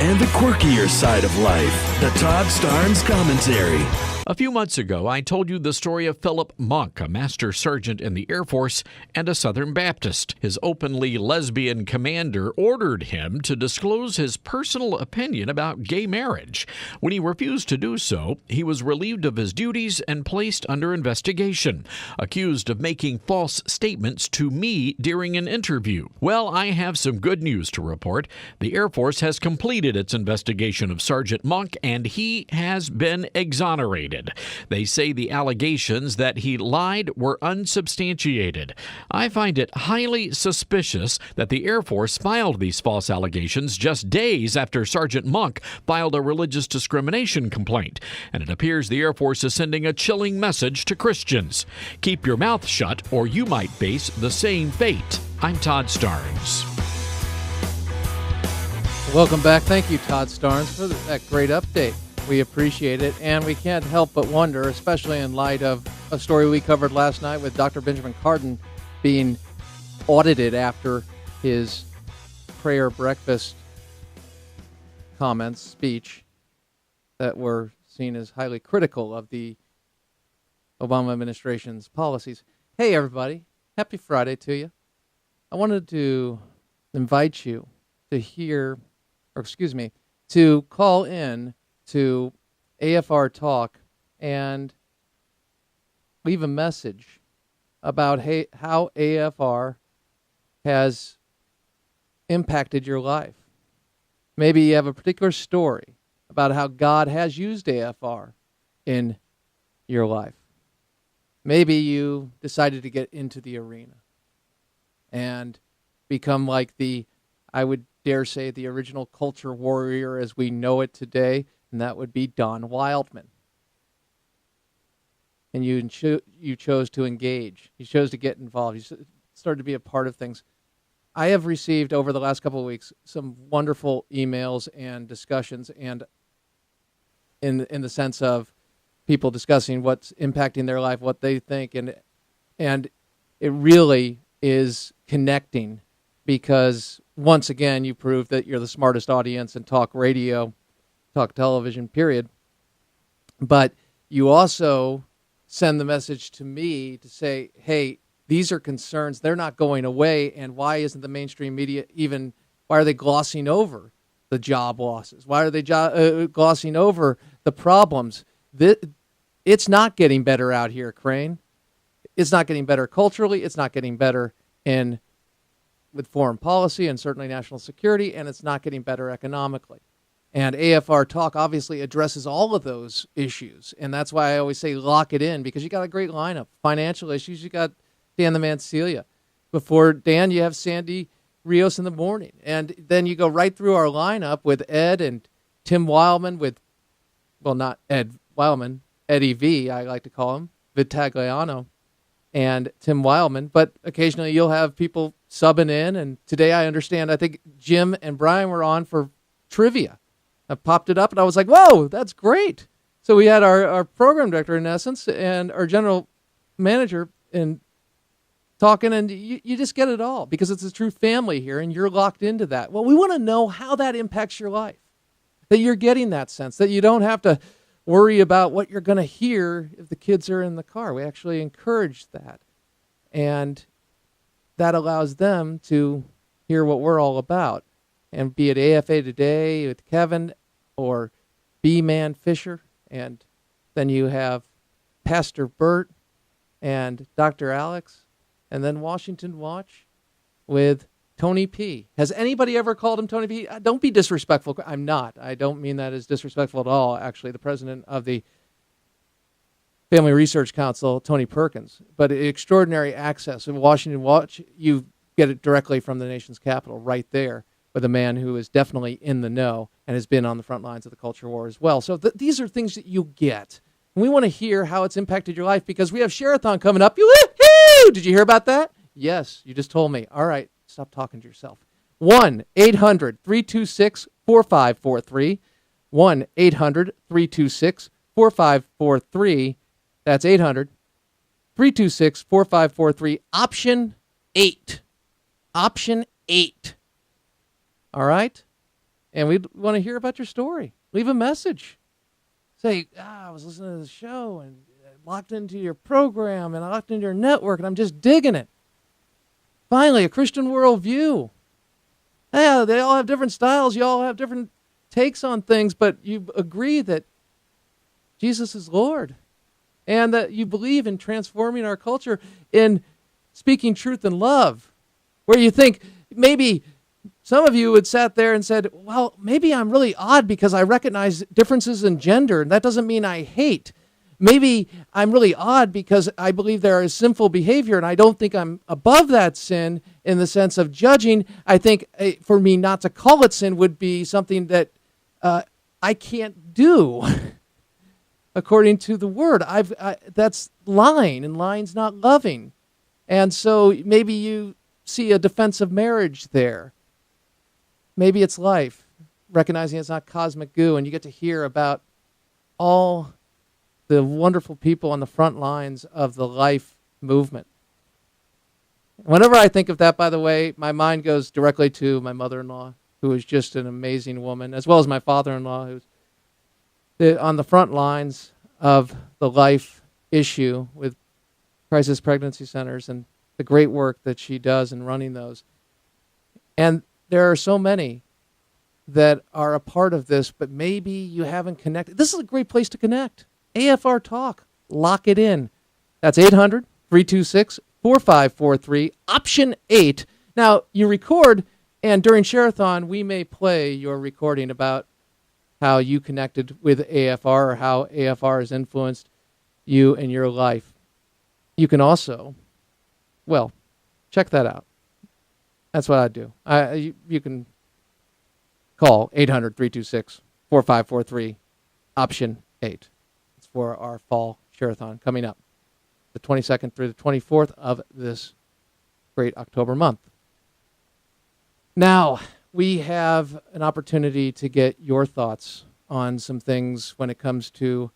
and the quirkier side of life. The Todd Starnes Commentary. A few months ago, I told you the story of Philip Monk, a master sergeant in the Air Force and a Southern Baptist. His openly lesbian commander ordered him to disclose his personal opinion about gay marriage. When he refused to do so, he was relieved of his duties and placed under investigation, accused of making false statements to me during an interview. Well, I have some good news to report. The Air Force has completed its investigation of Sergeant Monk, and he has been exonerated. They say the allegations that he lied were unsubstantiated. I find it highly suspicious that the Air Force filed these false allegations just days after Sergeant Monk filed a religious discrimination complaint, and it appears the Air Force is sending a chilling message to Christians. Keep your mouth shut, or you might face the same fate. I'm Todd Starnes. Welcome back. Thank you, Todd Starnes, for that great update. We appreciate it, and we can't help but wonder, especially in light of a story we covered last night with Dr. Benjamin Cardin being audited after his prayer breakfast comments, speech, that were seen as highly critical of the Obama administration's policies. Hey, everybody. Happy Friday to you. I wanted to invite you to to call in to AFR Talk and leave a message about how AFR has impacted your life. Maybe you have a particular story about how God has used AFR in your life. Maybe you decided to get into the arena and become like I would dare say, the original culture warrior as we know it today, and that would be Don Wildman. And you chose to engage. You chose to get involved. You started to be a part of things. I have received over the last couple of weeks some wonderful emails and discussions, and in the sense of people discussing what's impacting their life, what they think, and it really is connecting, because once again you prove that you're the smartest audience in talk radio, talk television, period. But you also send the message to me to say, hey, these are concerns. They're not going away. And why isn't the mainstream media why are they glossing over the job losses? Why are they glossing over the problems? It's not getting better out here, Crane. It's not getting better culturally. It's not getting better with foreign policy and certainly national security, and it's not getting better economically. And AFR Talk obviously addresses all of those issues, and that's why I always say lock it in, because you got a great lineup. Financial issues, you got Dan the Mancilia. Before Dan, you have Sandy Rios in the morning. And then you go right through our lineup with Ed and Tim Wildman not Ed Wildman, Eddie V, I like to call him, Vitagliano, and Tim Wildman. But occasionally you'll have people subbing in, and today I think Jim and Brian were on for trivia. I popped it up, and I was like, whoa, that's great. So we had our program director, in essence, and our general manager in talking, and you just get it all, because it's a true family here, and you're locked into that. Well, we want to know how that impacts your life, that you're getting that sense, that you don't have to worry about what you're going to hear if the kids are in the car. We actually encourage that, and that allows them to hear what we're all about. And be it AFA Today with Kevin or B-Man Fisher, and then you have Pastor Bert and Dr. Alex, and then Washington Watch with Tony P. Has anybody ever called him Tony P? Don't be disrespectful. I'm not. I don't mean that as disrespectful at all. Actually, the president of the Family Research Council, Tony Perkins. But extraordinary access. In Washington Watch, you get it directly from the nation's capital right there, with a man who is definitely in the know and has been on the front lines of the culture war as well. So these are things that you get. And we want to hear how it's impacted your life, because we have Share-a-thon coming up. Woo-hoo! Did you hear about that? Yes, you just told me. All right, stop talking to yourself. 1-800-326-4543. 1-800-326-4543. That's 800-326-4543. Option 8. Option 8. All right? And we want to hear about your story. Leave a message. Say, I was listening to the show and locked into your program and I locked into your network and I'm just digging it. Finally, a Christian worldview. Yeah, they all have different styles. You all have different takes on things, but you agree that Jesus is Lord and that you believe in transforming our culture in speaking truth and love, where you think maybe some of you had sat there and said, well, maybe I'm really odd because I recognize differences in gender, and that doesn't mean I hate. Maybe I'm really odd because I believe there is sinful behavior, and I don't think I'm above that sin in the sense of judging. I think for me not to call it sin would be something that I can't do according to the word. That's lying, and lying's not loving. And so maybe you see a defense of marriage there. Maybe it's life, recognizing it's not cosmic goo, and you get to hear about all the wonderful people on the front lines of the life movement. Whenever I think of that, by the way, my mind goes directly to my mother-in-law, who is just an amazing woman, as well as my father-in-law, who's on the front lines of the life issue with crisis pregnancy centers and the great work that she does in running those. And there are so many that are a part of this, but maybe you haven't connected. This is a great place to connect. AFR Talk. Lock it in. That's 800-326-4543, option 8. Now, you record, and during Share-a-thon, we may play your recording about how you connected with AFR or how AFR has influenced you in your life. You can also, well, check that out. That's what I do. You can call 800-326-4543, option 8. It's for our fall Share-a-thon coming up the 22nd through the 24th of this great October month. Now, we have an opportunity to get your thoughts on some things when it comes to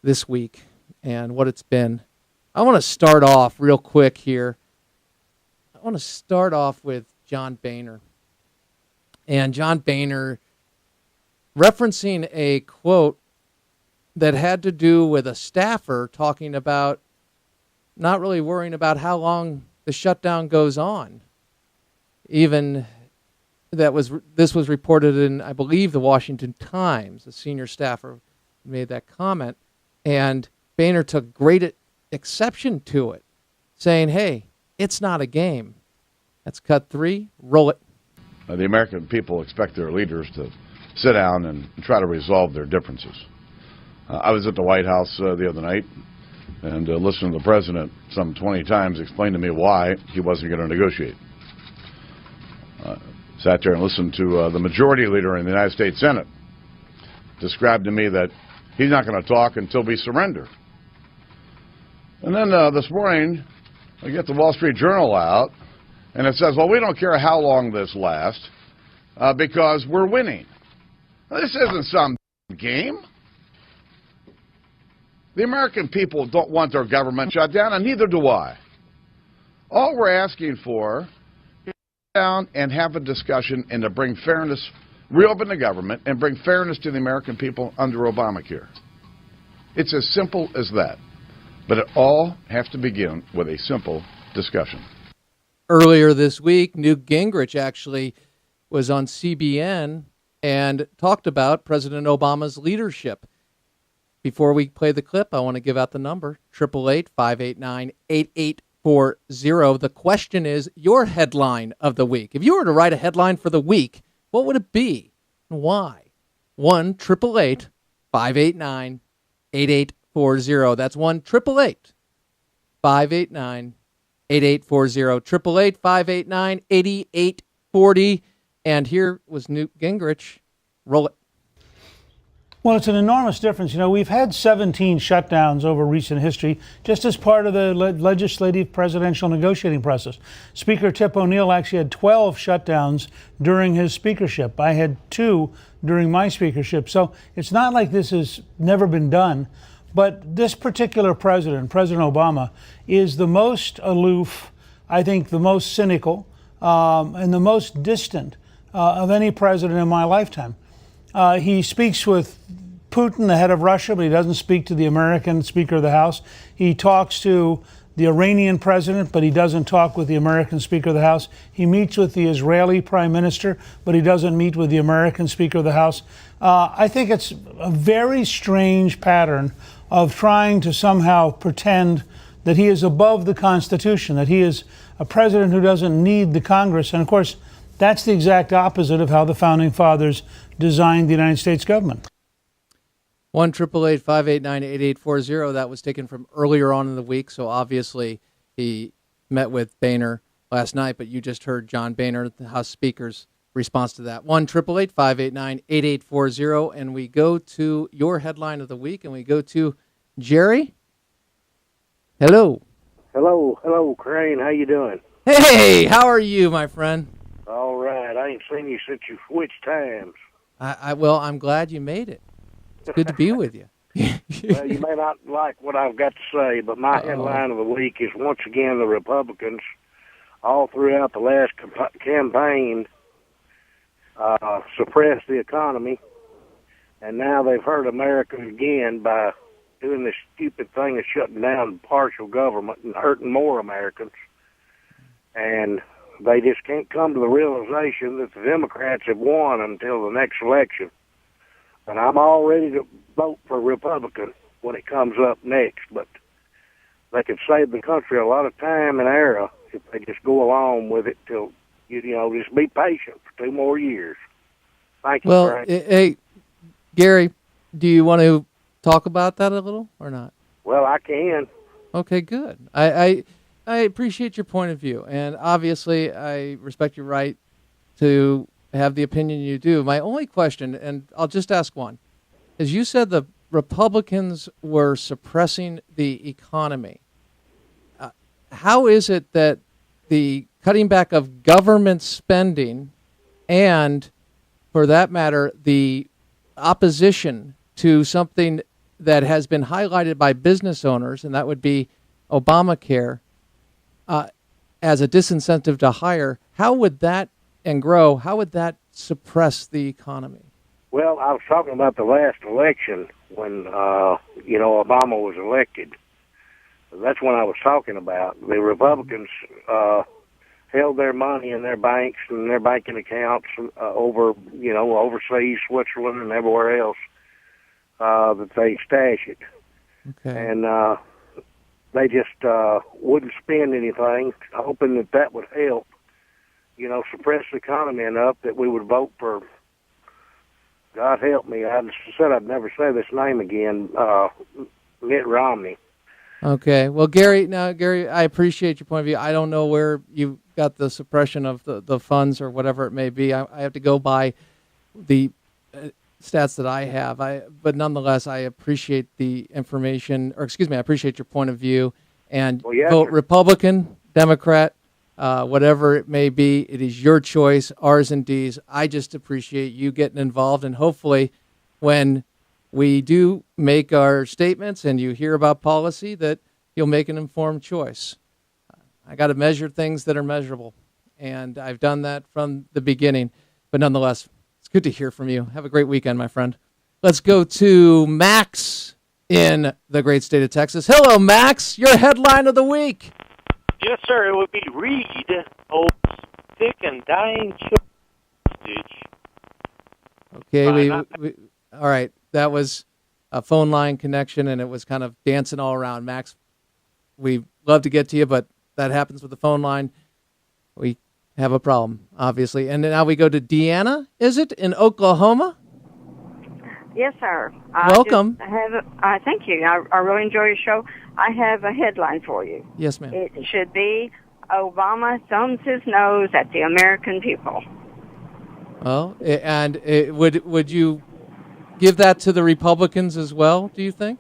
this week and what it's been. I want to start off real quick here. I want to start off with John Boehner. And John Boehner referencing a quote that had to do with a staffer talking about not really worrying about how long the shutdown goes on. Even this was reported in, I believe, the Washington Times. A senior staffer made that comment, and Boehner took great exception to it, saying, hey, it's not a game. That's cut 3. Roll it. The American people expect their leaders to sit down and try to resolve their differences. I was at the White House the other night and listened to the president some 20 times explain to me why he wasn't going to negotiate. Sat there and listened to the majority leader in the United States Senate describe to me that he's not going to talk until we surrender. And then this morning, I get the Wall Street Journal out, and it says, well, we don't care how long this lasts because we're winning. Now, this isn't some game. The American people don't want their government shut down, and neither do I. All we're asking for is to sit down and have a discussion and to bring fairness, reopen the government, and bring fairness to the American people under Obamacare. It's as simple as that. But it all has to begin with a simple discussion. Earlier this week, Newt Gingrich actually was on CBN and talked about President Obama's leadership. Before we play the clip, I want to give out the number, 888-589-8840. The question is your headline of the week. If you were to write a headline for the week, what would it be and why? 1-888-589-8840. That's 1-888-589-8840. 888-589-8840. And here was Newt Gingrich. Roll it. Well, it's an enormous difference. You know, we've had 17 shutdowns over recent history just as part of the legislative presidential negotiating process. Speaker Tip O'Neill actually had 12 shutdowns during his speakership. I had 2 during my speakership. So it's not like this has never been done. But this particular president, President Obama, is the most aloof, I think the most cynical, and the most distant of any president in my lifetime. He speaks with Putin, the head of Russia, but he doesn't speak to the American Speaker of the House. He talks to the Iranian president, but he doesn't talk with the American Speaker of the House. He meets with the Israeli Prime Minister, but he doesn't meet with the American Speaker of the House. I think it's a very strange pattern of trying to somehow pretend that he is above the Constitution, that he is a president who doesn't need the Congress. And of course, that's the exact opposite of how the Founding Fathers designed the United States government. 1-888-589-8840. That was taken from earlier on in the week, so obviously he met with Boehner last night, but you just heard John Boehner, the House Speaker's response to that. 1-888-589-8840, and we go to your headline of the week, and we go to Jerry. Hello. Hello, Crane. How you doing? Hey, how are you, my friend? All right. I ain't seen you since you switched times. Well, I'm glad you made it. It's good to be with you. Well, you may not like what I've got to say, but my headline of the week is once again the Republicans, all throughout the last campaign, suppressed the economy, and now they've hurt America again by doing this stupid thing of shutting down partial government and hurting more Americans. And they just can't come to the realization that the Democrats have won until the next election. And I'm all ready to vote for Republican when it comes up next, but they could save the country a lot of time and error if they just go along with it till, just be patient for 2 more years. Thank you, Well, Frank. hey, Gary, do you want to talk about that a little or not? Well, I can. Okay, good. I appreciate your point of view, and obviously I respect your right to have the opinion you do. My only question, and I'll just ask one, is you said the Republicans were suppressing the economy. How is it that the cutting back of government spending and, for that matter, the opposition to something that has been highlighted by business owners, and that would be Obamacare, as a disincentive to hire, how would that how would that suppress the economy? Well, I was talking about the last election when, Obama was elected. That's when I was talking about. The Republicans held their money in their banks and their banking accounts overseas, Switzerland and everywhere else that they stash it. Okay. And they just wouldn't spend anything, hoping that would help, suppress the economy enough that we would vote for, God help me, I said I'd never say this name again, Mitt Romney. Okay. Well, Gary, I appreciate your point of view. I don't know where you got the suppression of the funds or whatever it may be. I have to go by the stats that I have. But nonetheless, I appreciate the information, I appreciate your point of view. And vote Republican, Democrat, whatever it may be. It is your choice, R's and D's. I just appreciate you getting involved, and hopefully when we do make our statements and you hear about policy, that you'll make an informed choice. I got to measure things that are measurable, and I've done that from the beginning. But nonetheless, it's good to hear from you. Have a great weekend, my friend. Let's go to Max in the great state of Texas. Hello, Max. Your headline of the week. Yes, sir. It would be Reed holds sick and dying children hostage. Okay, all right. That was a phone line connection, and it was kind of dancing all around. Max, we love to get to you, but that happens with the phone line. We have a problem, obviously. And now we go to Deanna, is it, in Oklahoma? Yes, sir. Welcome. Thank you. I really enjoy your show. I have a headline for you. Yes, ma'am. It should be, Obama thumbs his nose at the American people. Well, and would you give that to the Republicans as well, do you think?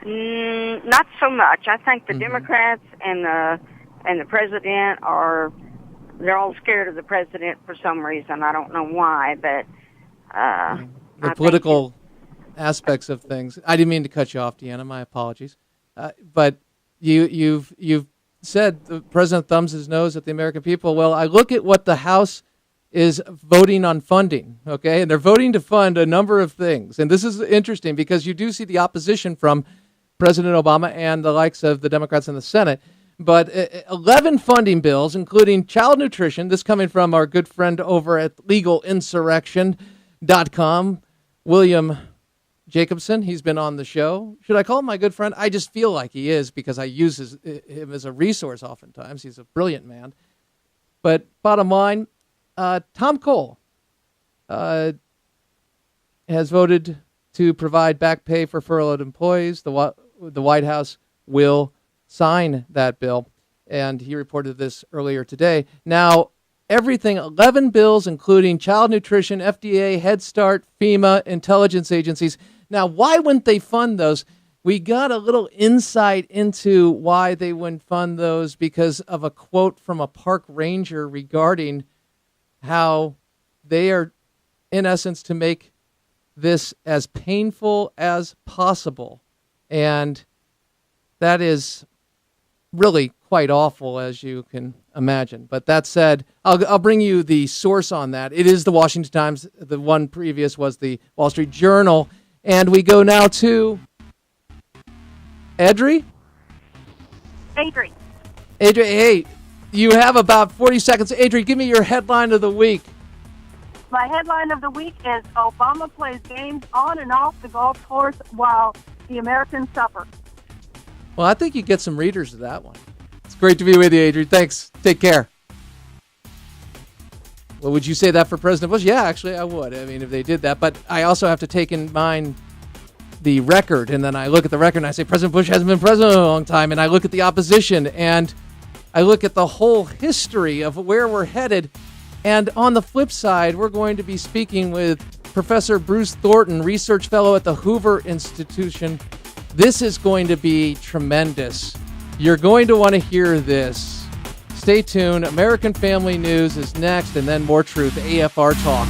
Not so much. I think the Democrats and the president they're all scared of the president for some reason. I don't know why, but the political aspects of things. I didn't mean to cut you off, Deanna. My apologies. But you've said the president thumbs his nose at the American people. Well, I look at what the House is voting on funding, okay? And they're voting to fund a number of things. And this is interesting because you do see the opposition from President Obama and the likes of the Democrats in the Senate. But 11 funding bills, including child nutrition, this coming from our good friend over at legalinsurrection.com, William Jacobson. He's been on the show. Should I call him my good friend? I just feel like he is because I use him as a resource oftentimes. He's a brilliant man. But bottom line, Tom Cole has voted to provide back pay for furloughed employees. The White House will sign that bill, and he reported this earlier today. Now, everything, 11 bills, including child nutrition, FDA, Head Start, FEMA, intelligence agencies. Now, why wouldn't they fund those? We got a little insight into why they wouldn't fund those because of a quote from a park ranger regarding how they are, in essence, to make this as painful as possible. And that is really quite awful, as you can imagine. But that said, I'll bring you the source on that. It is the Washington Times. The one previous was the Wall Street Journal. And we go now to Adri? Adri, hey, you have about 40 seconds. Adri, give me your headline of the week. my headline of the week is Obama plays games on and off the golf course while the Americans suffer. Well, I think you get some readers to that one. It's great to be with you, Adri. Thanks. Take care. Well, would you say that for President Bush? Yeah, actually, I would. I mean, if they did that. But I also have to take in mind the record. And then I look at the record and I say, President Bush hasn't been president in a long time. And I look at the opposition and I look at the whole history of where we're headed. And on the flip side, we're going to be speaking with Professor Bruce Thornton, research fellow at the Hoover Institution. This is going to be tremendous. You're going to want to hear this. Stay tuned. American Family News is next, and then more truth. AFR Talk.